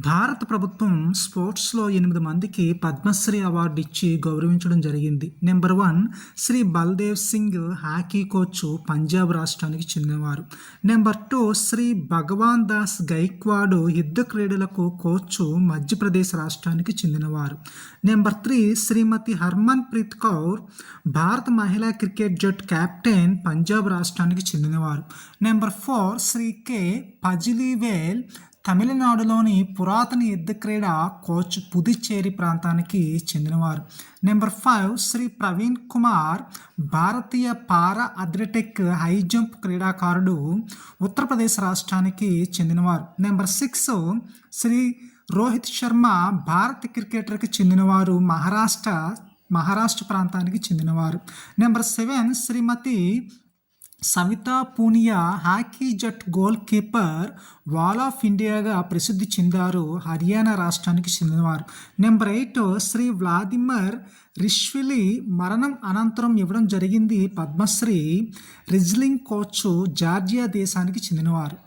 భారత ప్రభుత్వం స్పోర్ట్స్లో 8 మందికి పద్మశ్రీ అవార్డు ఇచ్చి గౌరవించడం జరిగింది. Number 1 Shri Baldev Singh, hockey coach, Punjab రాష్ట్రానికి చెందినవారు. నెంబర్ 2 శ్రీ భగవాన్ దాస్ గైక్వాడ్, యుద్ధ క్రీడలకు కోచ్, మధ్యప్రదేశ్ రాష్ట్రానికి చెందినవారు. నెంబర్ 3 శ్రీమతి హర్మన్ ప్రీత్ కౌర్, భారత మహిళా క్రికెట్ జట్టు కెప్టెన్, పంజాబ్ రాష్ట్రానికి చెందినవారు. నెంబర్ 4 శ్రీ కె పజిలీవేల్, తమిళనాడులోని పురాతన యుద్ధ క్రీడ కోచ్, పుదుచ్చేరి ప్రాంతానికి చెందినవారు. నెంబర్ 5 శ్రీ ప్రవీణ్ కుమార్, భారతీయ పారా అథ్లెటిక్ హై జంప్ క్రీడాకారుడు, ఉత్తరప్రదేశ్ రాష్ట్రానికి చెందినవారు. నెంబర్ 6 శ్రీ రోహిత్ శర్మ, భారత క్రికెటర్కి చెందినవారు, మహారాష్ట్ర ప్రాంతానికి చెందినవారు. నెంబర్ 7 శ్రీమతి సవితా పూనియా, హాకీ జట్ గోల్ కీపర్, వాల్ ఆఫ్ ఇండియాగా ప్రసిద్ధి చెందారు, హర్యానా రాష్ట్రానికి చెందినవారు. నెంబర్ 8 శ్రీ వ్లాదిమిర్ రిష్విలి, మరణం అనంతరం ఇవ్వడం జరిగింది పద్మశ్రీ, రిజ్లింగ్ కోచ్, జార్జియా దేశానికి చెందినవారు.